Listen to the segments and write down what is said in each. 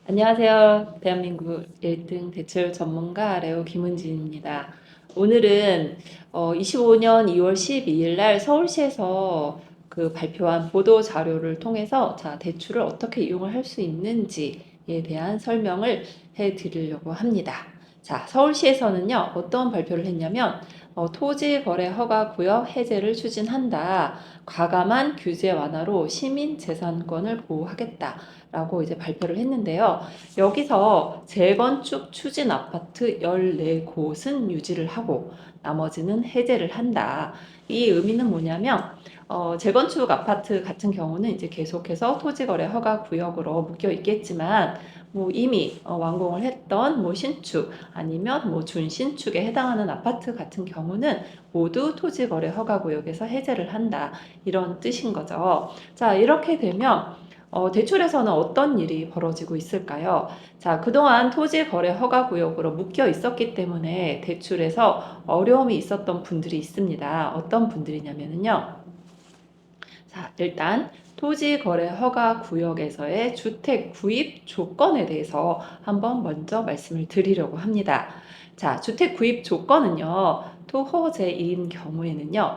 안녕하세요. 대한민국 1등 대출 전문가 레오 김은진입니다. 오늘은 25년 2월 12일 날 서울시에서 그 발표한 보도 자료를 통해서 대출을 어떻게 이용을 할 수 있는지에 대한 설명을 해 드리려고 합니다. 서울시에서는요, 어떤 발표를 했냐면, 토지 거래 허가 구역 해제를 추진한다. 과감한 규제 완화로 시민 재산권을 보호하겠다. 라고 이제 발표를 했는데요. 여기서 재건축 추진 아파트 14곳은 유지를 하고 나머지는 해제를 한다. 이 의미는 뭐냐면 재건축 아파트 같은 경우는 이제 계속해서 토지거래 허가 구역으로 묶여 있겠지만 뭐 이미 완공을 했던 뭐 신축 아니면 뭐 준신축에 해당하는 아파트 같은 경우는 모두 토지거래 허가 구역에서 해제를 한다. 이런 뜻인 거죠. 자, 이렇게 되면 대출에서는 어떤 일이 벌어지고 있을까요? 그동안 토지 거래 허가 구역으로 묶여 있었기 때문에 대출에서 어려움이 있었던 분들이 있습니다. 어떤 분들이냐면요. 일단 토지 거래 허가 구역에서의 주택 구입 조건에 대해서 한번 먼저 말씀을 드리려고 합니다. 주택 구입 조건은요. 토호제인 경우에는요.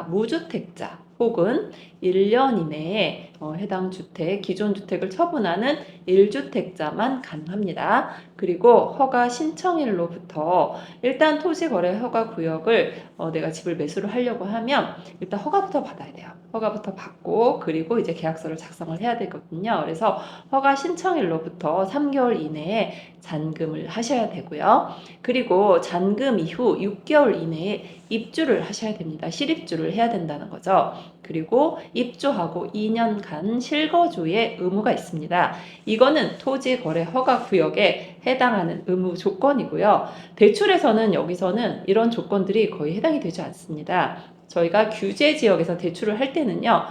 무주택자 혹은 1년 이내에 해당 주택, 기존 주택을 처분하는 1주택자만 가능합니다. 그리고 허가 신청일로부터 일단 토지거래 허가 구역을 내가 집을 매수를 하려고 하면 일단 허가부터 받아야 돼요. 허가부터 받고 그리고 이제 계약서를 작성을 해야 되거든요. 그래서 허가 신청일로부터 3개월 이내에 잔금을 하셔야 되고요. 그리고 잔금 이후 6개월 이내에 입주를 하셔야 됩니다. 실입주를 해야 된다는 거죠. 그리고 입주하고 2년간 실거주의 의무가 있습니다. 이거는 토지 거래 허가 구역에 해당하는 의무 조건이고요. 대출에서는 여기서는 이런 조건들이 거의 해당이 되지 않습니다. 저희가 규제 지역에서 대출을 할 때는요,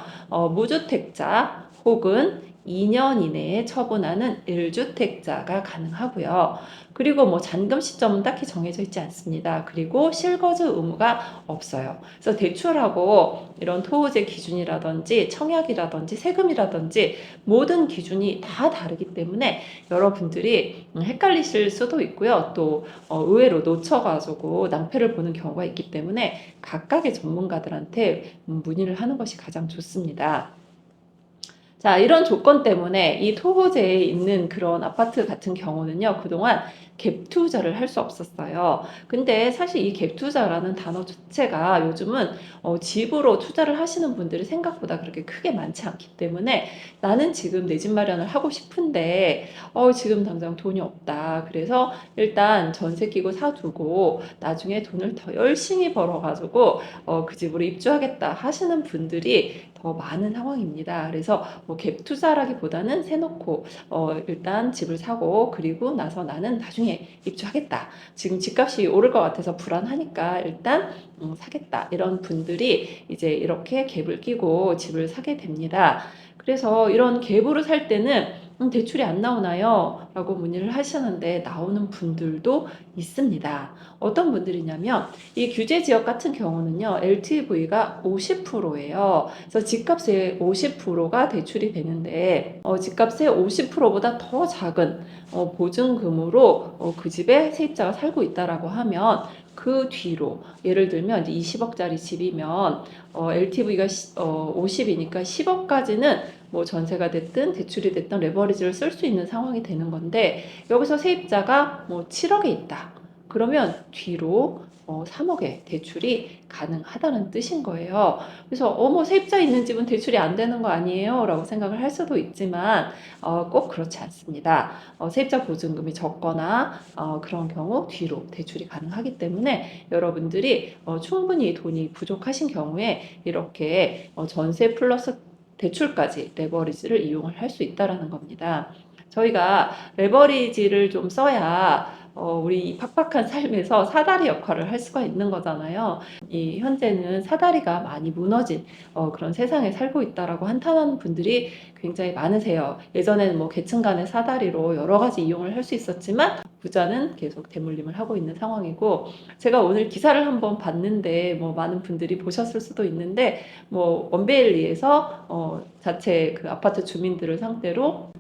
무주택자 혹은 2년 이내에 처분하는 1주택자가 가능하고요. 그리고 뭐 잔금 시점은 딱히 정해져 있지 않습니다. 그리고 실거주 의무가 없어요. 그래서 대출하고 이런 토호제 기준이라든지 청약이라든지 세금이라든지 모든 기준이 다 다르기 때문에 여러분들이 헷갈리실 수도 있고요. 또 의외로 놓쳐가지고 낭패를 보는 경우가 있기 때문에 각각의 전문가들한테 문의를 하는 것이 가장 좋습니다. 이런 조건 때문에 이 토호제에 있는 그런 아파트 같은 경우는요, 그동안 갭 투자를 할 수 없었어요. 근데 사실 이 갭 투자라는 단어 자체가 요즘은 집으로 투자를 하시는 분들이 생각보다 그렇게 크게 많지 않기 때문에 나는 지금 내 집 마련을 하고 싶은데 지금 당장 돈이 없다. 그래서 일단 전세 끼고 사두고 나중에 돈을 더 열심히 벌어가지고 그 집으로 입주하겠다 하시는 분들이 더 많은 상황입니다. 그래서 뭐 갭 투자라기보다는 세놓고 일단 집을 사고 그리고 나서 나는 나중에 입주하겠다. 지금 집값이 오를 것 같아서 불안하니까 일단 사겠다. 이런 분들이 이제 이렇게 갭을 끼고 집을 사게 됩니다. 그래서 이런 갭으로 살 때는 대출이 안 나오나요? 라고 문의를 하시는데 나오는 분들도 있습니다. 어떤 분들이냐면 이 규제 지역 같은 경우는요, LTV가 50%예요. 그래서 집값의 50%가 대출이 되는데, 집값의 50%보다 더 작은 보증금으로 그 집에 세입자가 살고 있다라고 하면 그 뒤로 예를 들면 20억짜리 집이면 LTV가 50이니까 10억까지는 뭐 전세가 됐든 대출이 됐든 레버리지를 쓸 수 있는 상황이 되는 건데 여기서 세입자가 뭐 7억에 있다. 그러면 뒤로 3억의 대출이 가능하다는 뜻인 거예요. 그래서 뭐 세입자 있는 집은 대출이 안 되는 거 아니에요? 라고 생각을 할 수도 있지만 꼭 그렇지 않습니다. 세입자 보증금이 적거나 그런 경우 뒤로 대출이 가능하기 때문에 여러분들이 충분히 돈이 부족하신 경우에 이렇게 전세 플러스 대출까지 레버리지를 이용을 할 수 있다라는 겁니다. 저희가 레버리지를 좀 써야 우리 팍팍한 삶에서 사다리 역할을 할 수가 있는 거잖아요. 이 현재는 사다리가 많이 무너진 그런 세상에 살고 있다라고 한탄하는 분들이 굉장히 많으세요. 예전에는 뭐 계층 간의 사다리로 여러 가지 이용을 할 수 있었지만 부자는 계속 대물림을 하고 있는 상황이고 제가 오늘 기사를 한번 봤는데 뭐 많은 분들이 보셨을 수도 있는데 뭐 원베일리에서 자체 그 아파트 주민들을 상대로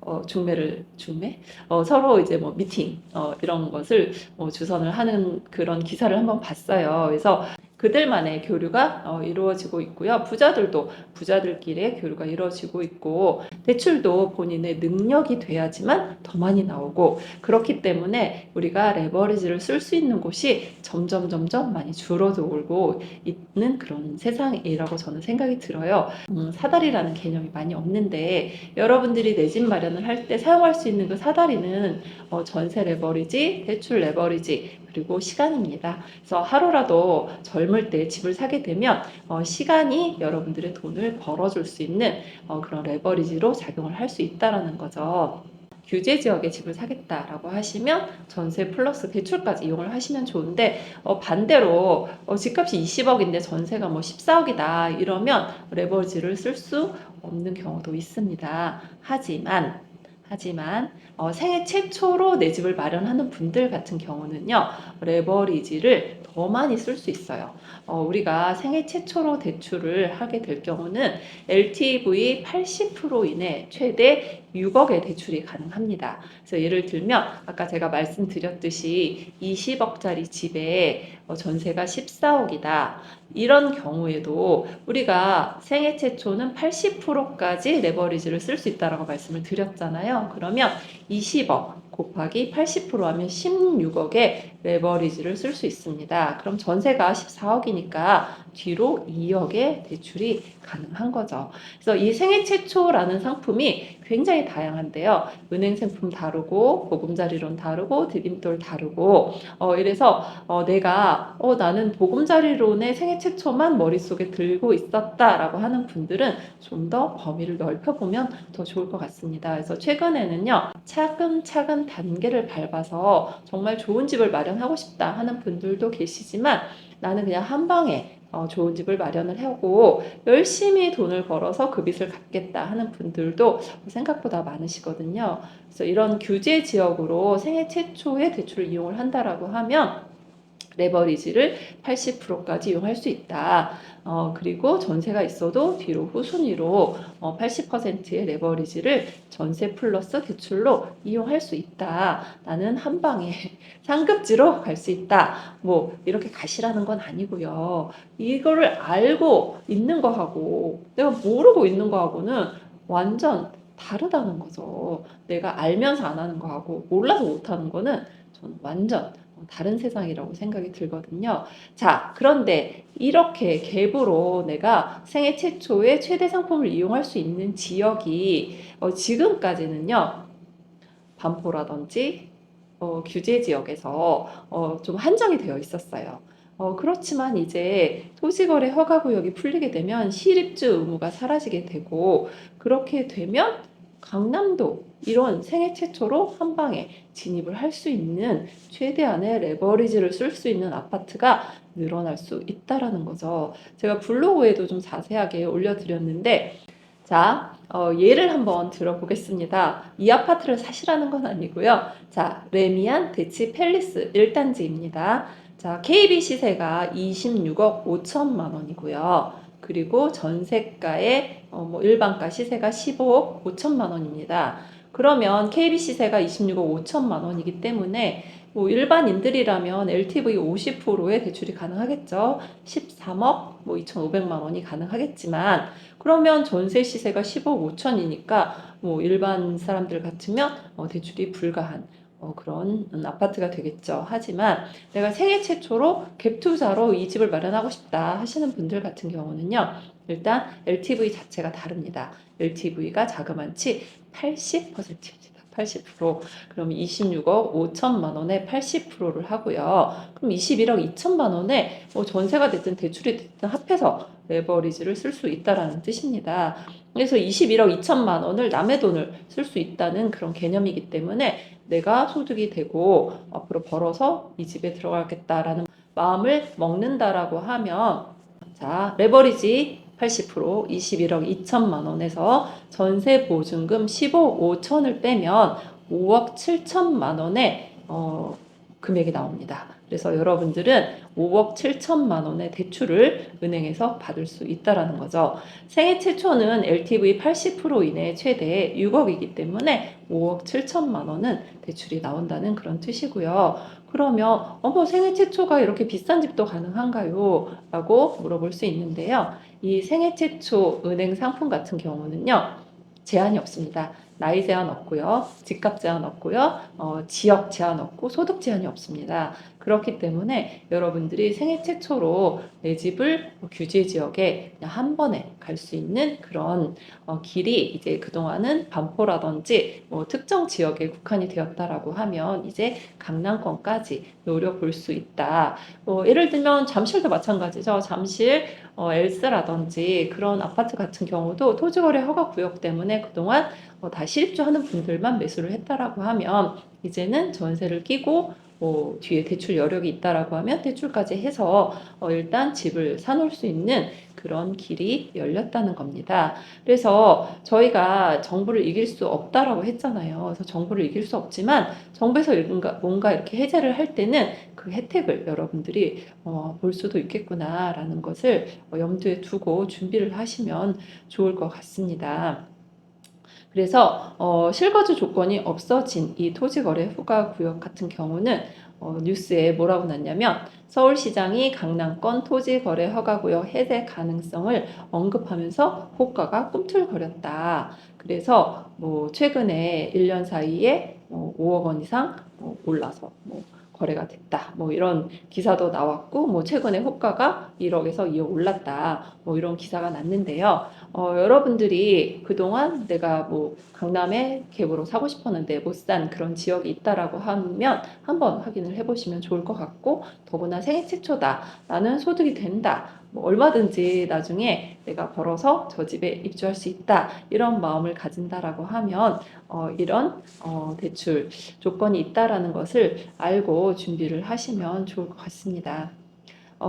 서로 이제 뭐 미팅 이런 것을 주선을 하는 그런 기사를 한번 봤어요. 그래서 그들만의 교류가 이루어지고 있고요. 부자들도 부자들끼리의 교류가 이루어지고 있고, 대출도 본인의 능력이 돼야지만 더 많이 나오고, 그렇기 때문에 우리가 레버리지를 쓸 수 있는 곳이 점점 많이 줄어들고 있는 그런 세상이라고 저는 생각이 들어요. 사다리라는 개념이 많이 없는데, 여러분들이 내 집 마련을 할 때 사용할 수 있는 그 사다리는 전세 레버리지, 대출 레버리지, 그리고 시간입니다. 그래서 하루라도 젊을 때 집을 사게 되면 시간이 여러분들의 돈을 벌어줄 수 있는 그런 레버리지로 작용을 할 수 있다는 거죠. 규제 지역에 집을 사겠다라고 하시면 전세 플러스 대출까지 이용을 하시면 좋은데, 반대로 집값이 20억인데 전세가 뭐 14억이다 이러면 레버리지를 쓸 수 없는 경우도 있습니다. 하지만 생애 최초로 내 집을 마련하는 분들 같은 경우는요, 레버리지를 더 많이 쓸 수 있어요. 우리가 생애 최초로 대출을 하게 될 경우는 LTV 80% 이내 최대 6억의 대출이 가능합니다. 그래서 예를 들면 아까 제가 말씀드렸듯이 20억짜리 집에 전세가 14억이다. 이런 경우에도 우리가 생애 최초는 80%까지 레버리지를 쓸 수 있다고 말씀을 드렸잖아요. 그러면 20억 곱하기 80% 하면 16억의 레버리지를 쓸 수 있습니다. 그럼 전세가 14억이니까 뒤로 2억의 대출이 가능한 거죠. 그래서 이 생애 최초라는 상품이 굉장히 다양한데요. 은행 상품 다르고 보금자리론 다르고 디딤돌 다르고 이래서 내가 나는 보금자리론의 생애 최초만 머릿속에 들고 있었다라고 하는 분들은 좀 더 범위를 넓혀보면 더 좋을 것 같습니다. 그래서 최근에는요, 차근차근 단계를 밟아서 정말 좋은 집을 마련하고 싶다 하는 분들도 계시지만, 나는 그냥 한 방에 좋은 집을 마련을 하고 열심히 돈을 벌어서 그 빚을 갚겠다 하는 분들도 생각보다 많으시거든요. 그래서 이런 규제 지역으로 생애 최초의 대출을 이용을 한다라고 하면 레버리지를 80%까지 이용할 수 있다. 그리고 전세가 있어도 뒤로 후순위로 80%의 레버리지를 전세 플러스 대출로 이용할 수 있다. 나는 한 방에 상급지로 갈 수 있다. 뭐 이렇게 가시라는 건 아니고요. 이거를 알고 있는 거하고 내가 모르고 있는 거하고는 완전 다르다는 거죠. 내가 알면서 안 하는 거하고 몰라서 못 하는 거는 저는 완전 다른 세상이라고 생각이 들거든요. 자, 그런데 이렇게 갭으로 내가 생애 최초의 최대 상품을 이용할 수 있는 지역이 지금까지는요, 반포라든지 규제 지역에서 좀 한정이 되어 있었어요. 그렇지만 이제 토지거래 허가구역이 풀리게 되면 시립주 의무가 사라지게 되고, 그렇게 되면 강남도 이런 생애 최초로 한 방에 진입을 할 수 있는 최대한의 레버리지를 쓸 수 있는 아파트가 늘어날 수 있다라는 거죠. 제가 블로그에도 좀 자세하게 올려드렸는데, 자, 예를 한번 들어보겠습니다. 이 아파트를 사시라는 건 아니고요. 자, 레미안 대치 팰리스 1단지입니다. 자, KB 시세가 26억 5천만 원이고요. 그리고 전세가의 일반가 시세가 15억 5천만 원입니다. 그러면 KB 시세가 26억 5천만 원이기 때문에 뭐 일반인들이라면 LTV 50%의 대출이 가능하겠죠. 13억 2,500만 원이 가능하겠지만, 그러면 전세 시세가 15억 5천이니까 뭐 일반 사람들 같으면 대출이 불가한 그런 아파트가 되겠죠. 하지만 내가 생애 최초로 갭 투자로 이 집을 마련하고 싶다 하시는 분들 같은 경우는요, 일단 LTV 자체가 다릅니다. LTV가 자그만치 80%입니다. 80%. 그럼 26억 5천만 원에 80%를 하고요. 그럼 21억 2천만 원에 전세가 됐든 대출이 됐든 합해서 레버리지를 쓸 수 있다라는 뜻입니다. 그래서 21억 2천만 원을 남의 돈을 쓸 수 있다는 그런 개념이기 때문에 내가 소득이 되고 앞으로 벌어서 이 집에 들어가겠다라는 마음을 먹는다라고 하면, 자, 레버리지 80% 21억 2천만 원에서 전세 보증금 15억 5천을 빼면 5억 7천만 원의 금액이 나옵니다. 그래서 여러분들은 5억 7천만 원의 대출을 은행에서 받을 수 있다라는 거죠. 생애 최초는 LTV 80% 이내 최대 6억이기 때문에 5억 7천만 원은 대출이 나온다는 그런 뜻이고요. 그러면 어머 생애 최초가 이렇게 비싼 집도 가능한가요? 라고 물어볼 수 있는데요. 이 생애 최초 은행 상품 같은 경우는요. 제한이 없습니다. 나이 제한 없고요. 집값 제한 없고요. 지역 제한 없고 소득 제한이 없습니다. 그렇기 때문에 여러분들이 생애 최초로 내 집을 규제 지역에 그냥 한 번에 갈 수 있는 그런 길이 이제 그동안은 반포라든지 특정 지역에 국한이 되었다라고 하면 이제 강남권까지 노려볼 수 있다. 예를 들면 잠실도 마찬가지죠. 잠실 엘스라든지 그런 아파트 같은 경우도 토지거래 허가 구역 때문에 그동안 다 실입주하는 분들만 매수를 했다라고 하면 이제는 전세를 끼고 뒤에 대출 여력이 있다라고 하면 대출까지 해서 일단 집을 사놓을 수 있는 그런 길이 열렸다는 겁니다. 그래서 저희가 정부를 이길 수 없다라고 했잖아요. 그래서 정부를 이길 수 없지만 정부에서 뭔가 이렇게 해제를 할 때는 그 혜택을 여러분들이 볼 수도 있겠구나라는 것을 염두에 두고 준비를 하시면 좋을 것 같습니다. 그래서 실거주 조건이 없어진 이 토지거래 후가 구역 같은 경우는 뉴스에 뭐라고 났냐면 서울시장이 강남권 토지거래 허가구역 해제 가능성을 언급하면서 호가가 꿈틀거렸다. 그래서 최근에 1년 사이에 5억 원 이상 올라서 거래가 됐다. 이런 기사도 나왔고 최근에 호가가 1억에서 2억 올랐다. 이런 기사가 났는데요. 여러분들이 그동안 내가 강남에 갭으로 사고 싶었는데 못 산 그런 지역이 있다라고 하면 한번 확인을 해보시면 좋을 것 같고 더구나 생애 최초다. 나는 소득이 된다. 얼마든지 나중에 내가 벌어서 저 집에 입주할 수 있다. 이런 마음을 가진다라고 하면 이런 대출 조건이 있다라는 것을 알고 준비를 하시면 좋을 것 같습니다.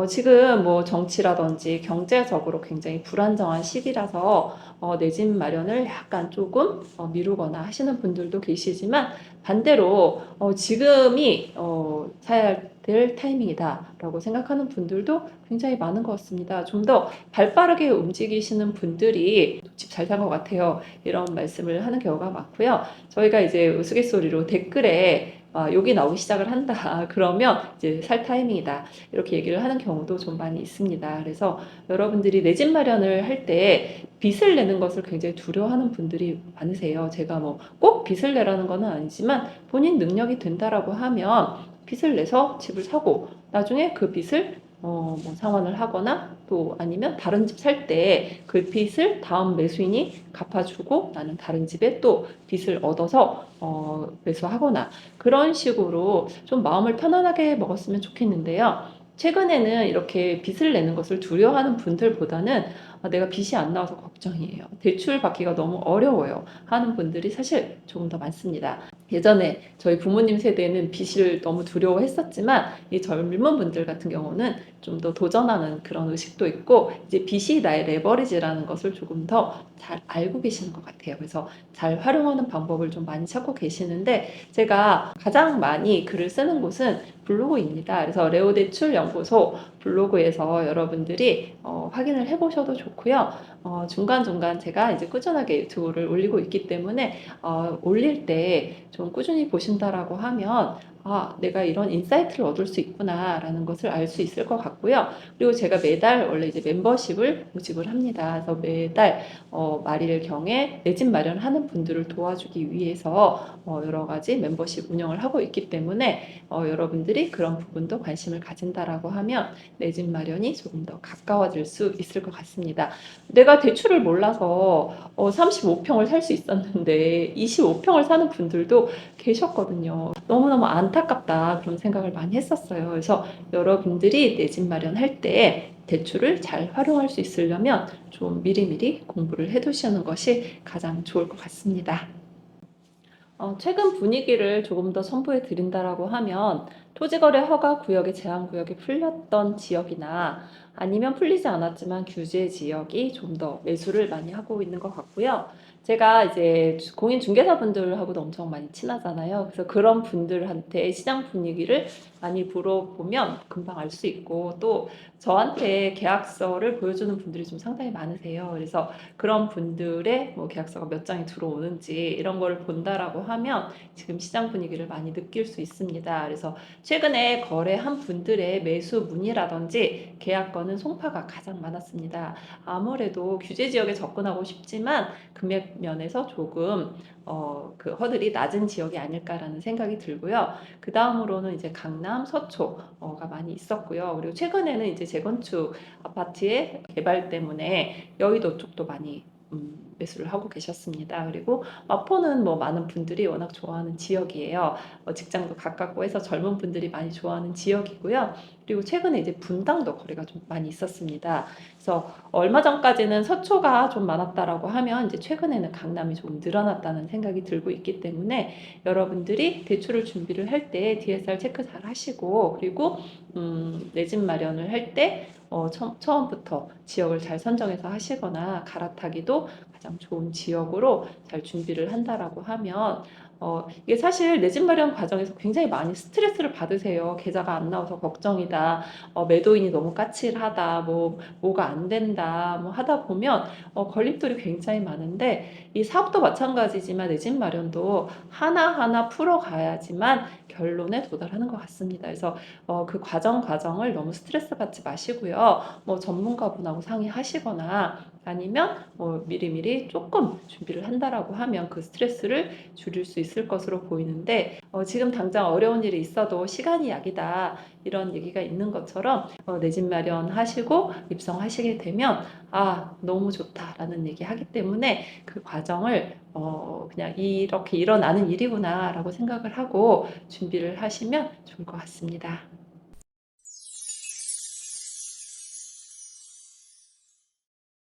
지금 정치라든지 경제적으로 굉장히 불안정한 시기라서 내 집 마련을 약간 조금 미루거나 하시는 분들도 계시지만 반대로 지금이 사야 될 타이밍이다라고 생각하는 분들도 굉장히 많은 것 같습니다. 좀 더 발빠르게 움직이시는 분들이 집 잘 산 것 같아요. 이런 말씀을 하는 경우가 많고요. 저희가 이제 우스갯소리로 댓글에 욕이 나오기 시작을 한다. 그러면 이제 살 타이밍이다. 이렇게 얘기를 하는 경우도 좀 많이 있습니다. 그래서 여러분들이 내 집 마련을 할 때 빚을 내는 것을 굉장히 두려워하는 분들이 많으세요. 제가 꼭 빚을 내라는 건 아니지만 본인 능력이 된다라고 하면 빚을 내서 집을 사고 나중에 그 빚을 상환을 하거나 또 아니면 다른 집 살 때 그 빚을 다음 매수인이 갚아주고 나는 다른 집에 또 빚을 얻어서 매수하거나 그런 식으로 좀 마음을 편안하게 먹었으면 좋겠는데요. 최근에는 이렇게 빚을 내는 것을 두려워하는 분들보다는 내가 빚이 안 나와서 걱정이에요. 대출 받기가 너무 어려워요. 하는 분들이 사실 조금 더 많습니다. 예전에 저희 부모님 세대는 빚을 너무 두려워했었지만 이 젊은 분들 같은 경우는 좀 더 도전하는 그런 의식도 있고 이제 빚이 나의 레버리지라는 것을 조금 더 잘 알고 계시는 것 같아요. 그래서 잘 활용하는 방법을 좀 많이 찾고 계시는데 제가 가장 많이 글을 쓰는 곳은 블로그입니다. 그래서 레오대출연구소 블로그에서 여러분들이 확인을 해보셔도 좋고요. 중간중간 제가 이제 꾸준하게 유튜브를 올리고 있기 때문에 올릴 때 좀 꾸준히 보신다라고 하면 내가 이런 인사이트를 얻을 수 있구나라는 것을 알 수 있을 것 같고요. 그리고 제가 매달 원래 이제 멤버십을 모집을 합니다. 그래서 매달 말일경에 내 집 마련하는 분들을 도와주기 위해서 여러 가지 멤버십 운영을 하고 있기 때문에 여러분들이 그런 부분도 관심을 가진다라고 하면 내 집 마련이 조금 더 가까워질 수 있을 것 같습니다. 내가 대출을 몰라서 35평을 살 수 있었는데 25평을 사는 분들도 계셨거든요. 너무너무 안타깝다 그런 생각을 많이 했었어요. 그래서 여러분들이 내 집 마련할 때 대출을 잘 활용할 수 있으려면 좀 미리미리 공부를 해두시는 것이 가장 좋을 것 같습니다. 최근 분위기를 조금 더 선보여 드린다라고 하면 토지거래 허가 구역의 제한 구역이 풀렸던 지역이나 아니면 풀리지 않았지만 규제 지역이 좀 더 매수를 많이 하고 있는 것 같고요. 제가 이제 공인중개사분들하고도 엄청 많이 친하잖아요. 그래서 그런 분들한테 시장 분위기를 많이 물어보면 금방 알 수 있고, 또 저한테 계약서를 보여주는 분들이 좀 상당히 많으세요. 그래서 그런 분들의 뭐 계약서가 몇 장이 들어오는지 이런 거를 본다라고 하면 지금 시장 분위기를 많이 느낄 수 있습니다. 그래서 최근에 거래한 분들의 매수 문의라든지 계약건은 송파가 가장 많았습니다. 아무래도 규제 지역에 접근하고 싶지만 금액 면에서 조금 그 허들이 낮은 지역이 아닐까라는 생각이 들고요. 그 다음으로는 이제 강남, 서초가 많이 있었고요. 그리고 최근에는 이제 재건축 아파트의 개발 때문에 여의도 쪽도 많이 매수를 하고 계셨습니다. 그리고 마포는 뭐 많은 분들이 워낙 좋아하는 지역이에요. 직장도 가깝고 해서 젊은 분들이 많이 좋아하는 지역이고요. 그리고 최근에 이제 분당도 거래가 좀 많이 있었습니다. 그래서 얼마 전까지는 서초가 좀 많았다라고 하면 이제 최근에는 강남이 좀 늘어났다는 생각이 들고 있기 때문에 여러분들이 대출을 준비를 할 때 DSR 체크 잘 하시고, 그리고 내 집 마련을 할 때 처음부터 지역을 잘 선정해서 하시거나 갈아타기도 가장 좋은 지역으로 잘 준비를 한다라고 하면 이게 사실 내 집 마련 과정에서 굉장히 많이 스트레스를 받으세요. 계좌가 안 나와서 걱정이다. 매도인이 너무 까칠하다. 뭐가 안 된다. 뭐 하다 보면 걸림돌이 굉장히 많은데, 이 사업도 마찬가지지만 내 집 마련도 하나하나 풀어가야지만 결론에 도달하는 것 같습니다. 그래서 그 과정을 너무 스트레스 받지 마시고요. 뭐 전문가분하고 상의하시거나 아니면 미리미리 조금 준비를 한다라고 하면 그 스트레스를 줄일 수 있을 것으로 보이는데, 지금 당장 어려운 일이 있어도 시간이 약이다 이런 얘기가 있는 것처럼 내 집 마련하시고 입성하시게 되면 너무 좋다라는 얘기 하기 때문에 그 과정을 그냥 이렇게 일어나는 일이구나 라고 생각을 하고 준비를 하시면 좋을 것 같습니다.